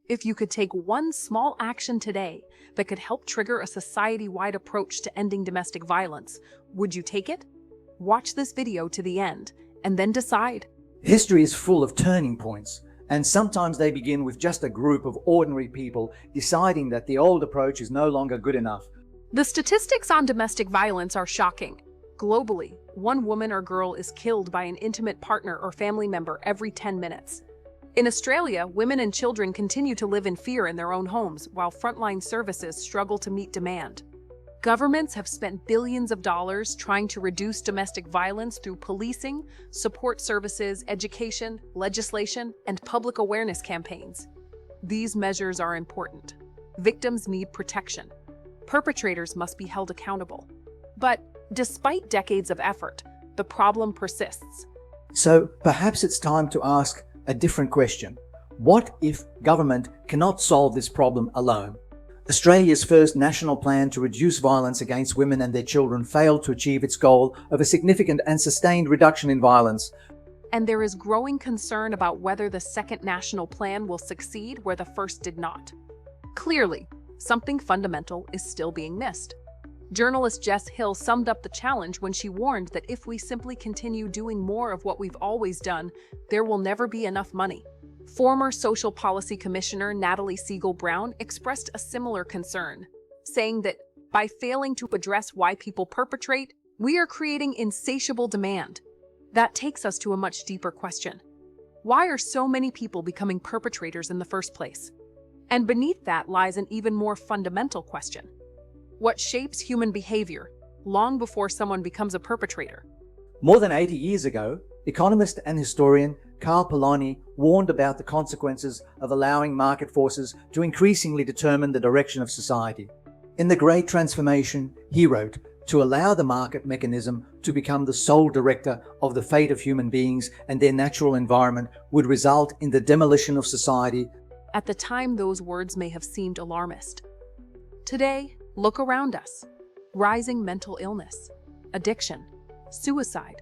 If you could take one small action today that could help trigger a society-wide approach to ending domestic violence, would you take it? Watch this video to the end and then decide. History is full of turning points, and sometimes they begin with just a group of ordinary people deciding that the old approach is no longer good enough. The statistics on domestic violence are shocking. Globally, one woman or girl is killed by an intimate partner or family member every 10 minutes. In Australia, women and children continue to live in fear in their own homes while frontline services struggle to meet demand. Governments have spent billions of dollars trying to reduce domestic violence through policing, support services, education, legislation, and public awareness campaigns. These measures are important. Victims need protection. Perpetrators must be held accountable. But despite decades of effort, the problem persists. So perhaps it's time to ask a different question. What if government cannot solve this problem alone? Australia's first national plan to reduce violence against women and their children failed to achieve its goal of a significant and sustained reduction in violence. And there is growing concern about whether the second national plan will succeed where the first did not. Clearly, something fundamental is still being missed. Journalist Jess Hill summed up the challenge when she warned that if we simply continue doing more of what we've always done, there will never be enough money. Former Social Policy Commissioner Natalie Siegel-Brown expressed a similar concern, saying that by failing to address why people perpetrate, we are creating insatiable demand. That takes us to a much deeper question. Why are so many people becoming perpetrators in the first place? And beneath that lies an even more fundamental question. What shapes human behavior long before someone becomes a perpetrator? More than 80 years ago, economist and historian Karl Polanyi warned about the consequences of allowing market forces to increasingly determine the direction of society. In The Great Transformation, he wrote, "To allow the market mechanism to become the sole director of the fate of human beings and their natural environment would result in the demolition of society." At the time, those words may have seemed alarmist. Today, look around us. Rising mental illness, addiction, suicide,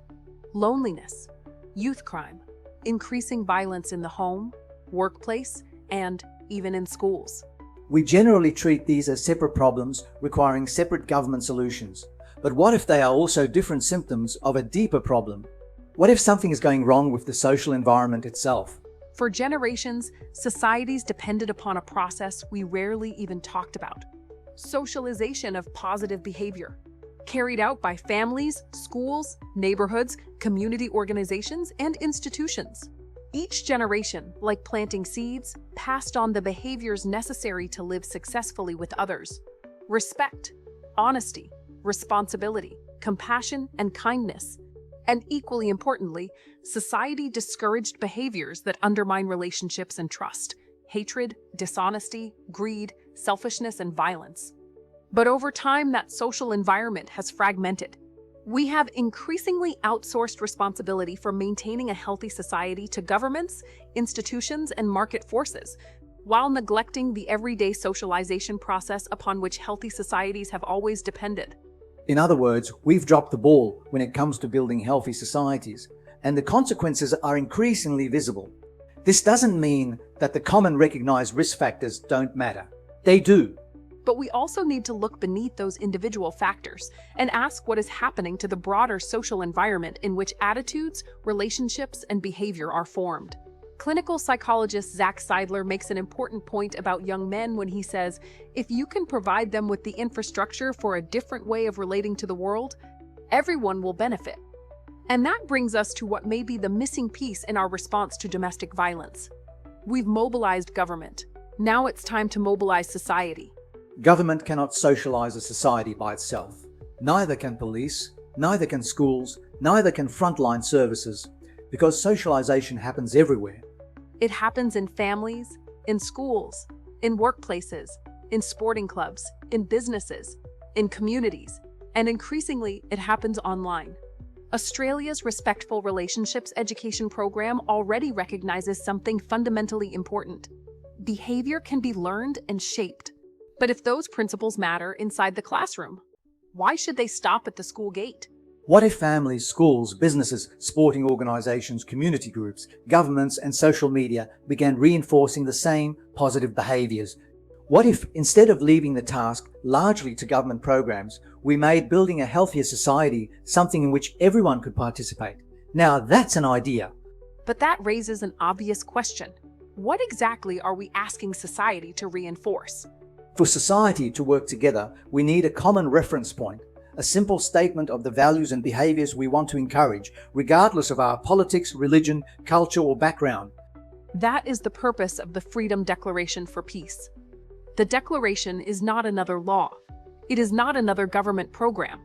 loneliness, youth crime, increasing violence in the home, workplace, and even in schools. We generally treat these as separate problems requiring separate government solutions. But what if they are also different symptoms of a deeper problem? What if something is going wrong with the social environment itself? For generations, societies depended upon a process we rarely even talked about: socialization of positive behavior, carried out by families, schools, neighborhoods, community organizations, and institutions. Each generation, like planting seeds, passed on the behaviors necessary to live successfully with others: respect, honesty, responsibility, compassion, and kindness. And equally importantly, society discouraged behaviors that undermine relationships and trust: hatred, dishonesty, greed, selfishness, and violence. But over time, that social environment has fragmented. We have increasingly outsourced responsibility for maintaining a healthy society to governments, institutions, and market forces, while neglecting the everyday socialization process upon which healthy societies have always depended. In other words, we've dropped the ball when it comes to building healthy societies, and the consequences are increasingly visible. This doesn't mean that the common recognized risk factors don't matter. They do. But we also need to look beneath those individual factors and ask what is happening to the broader social environment in which attitudes, relationships, and behavior are formed. Clinical psychologist Zach Seidler makes an important point about young men when he says, if you can provide them with the infrastructure for a different way of relating to the world, everyone will benefit. And that brings us to what may be the missing piece in our response to domestic violence. We've mobilized government. Now it's time to mobilize society. Government cannot socialize a society by itself. Neither can police, neither can schools, neither can frontline services, because socialization happens everywhere. It happens in families, in schools, in workplaces, in sporting clubs, in businesses, in communities, and increasingly it happens online. Australia's Respectful Relationships Education program already recognizes something fundamentally important. Behavior can be learned and shaped. But if those principles matter inside the classroom, why should they stop at the school gate? What if families, schools, businesses, sporting organizations, community groups, governments, and social media began reinforcing the same positive behaviors? What if, instead of leaving the task largely to government programs, we made building a healthier society something in which everyone could participate? Now that's an idea. But that raises an obvious question. What exactly are we asking society to reinforce? For society to work together, we need a common reference point, a simple statement of the values and behaviors we want to encourage, regardless of our politics, religion, culture, or background. That is the purpose of the Freedom Declaration for Peace. The Declaration is not another law. It is not another government program.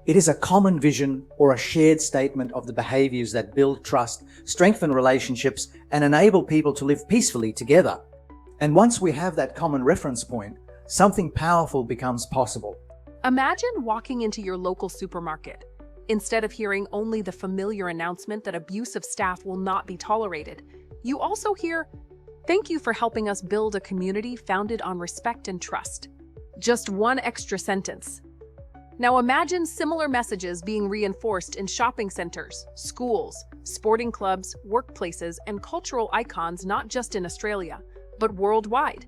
It is a common vision or a shared statement of the behaviors that build trust, strengthen relationships, and enable people to live peacefully together. And once we have that common reference point, something powerful becomes possible. Imagine walking into your local supermarket. Instead of hearing only the familiar announcement that abusive staff will not be tolerated, you also hear, "Thank you for helping us build a community founded on respect and trust." Just one extra sentence. Now imagine similar messages being reinforced in shopping centers, schools, sporting clubs, workplaces, and cultural icons not just in Australia, but worldwide.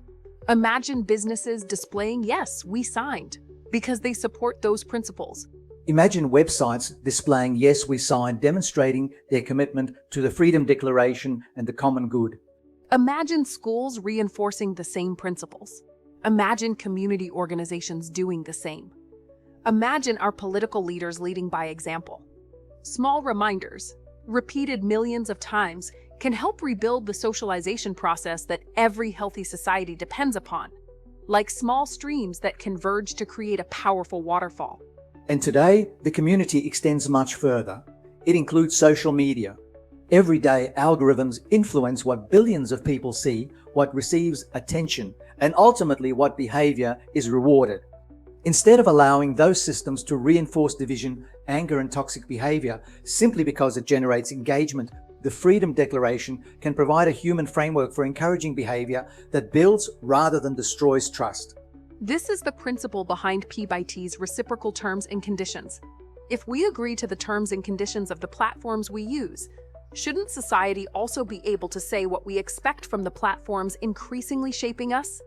Imagine businesses displaying, "Yes, we signed," because they support those principles. Imagine websites displaying "Yes, we signed," demonstrating their commitment to the Freedom Declaration and the common good. Imagine schools reinforcing the same principles. Imagine community organizations doing the same. Imagine our political leaders leading by example. Small reminders, repeated millions of times, can help rebuild the socialization process that every healthy society depends upon, like small streams that converge to create a powerful waterfall. And today, the community extends much further. It includes social media. Every day, algorithms influence what billions of people see, what receives attention, and ultimately what behavior is rewarded. Instead of allowing those systems to reinforce division, anger, and toxic behavior simply because it generates engagement, the Freedom Declaration can provide a human framework for encouraging behavior that builds rather than destroys trust. This is the principle behind P/T's reciprocal terms and conditions. If we agree to the terms and conditions of the platforms we use, shouldn't society also be able to say what we expect from the platforms increasingly shaping us?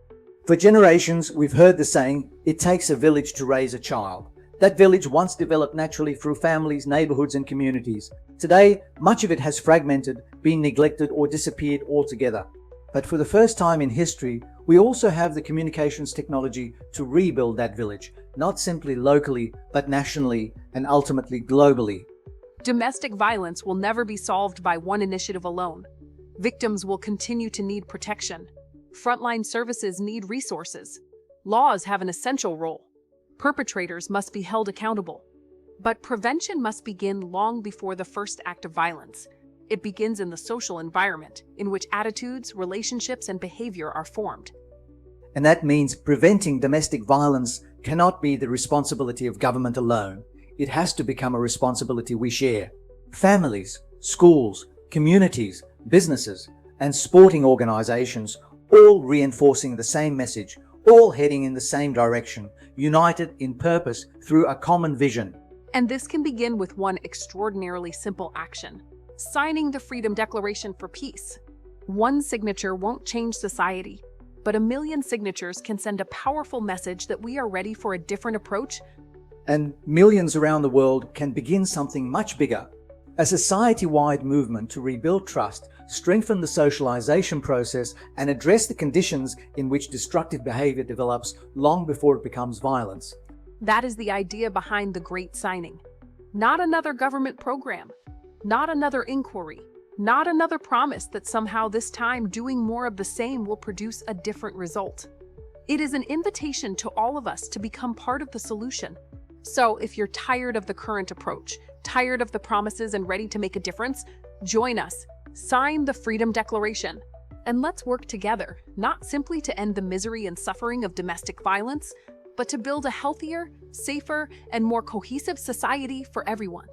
For generations, we've heard the saying, "It takes a village to raise a child." That village once developed naturally through families, neighborhoods, and communities. Today, much of it has fragmented, been neglected, or disappeared altogether. But for the first time in history, we also have the communications technology to rebuild that village, not simply locally, but nationally and ultimately globally. Domestic violence will never be solved by one initiative alone. Victims will continue to need protection. Frontline services need resources. Laws have an essential role. Perpetrators must be held accountable. But prevention must begin long before the first act of violence. It begins in the social environment, in which attitudes, relationships, and behavior are formed. And that means preventing domestic violence cannot be the responsibility of government alone. It has to become a responsibility we share. Families, schools, communities, businesses, and sporting organizations all reinforcing the same message, all heading in the same direction, united in purpose through a common vision. And this can begin with one extraordinarily simple action: signing the Freedom Declaration for Peace. One signature won't change society, but a million signatures can send a powerful message that we are ready for a different approach. And millions around the world can begin something much bigger. A society-wide movement to rebuild trust, strengthen the socialization process, and address the conditions in which destructive behavior develops long before it becomes violence. That is the idea behind the Great Signing. Not another government program, not another inquiry, not another promise that somehow this time doing more of the same will produce a different result. It is an invitation to all of us to become part of the solution. So if you're tired of the current approach, tired of the promises and ready to make a difference, join us. Sign the Freedom Declaration. And let's work together, not simply to end the misery and suffering of domestic violence, but to build a healthier, safer, and more cohesive society for everyone.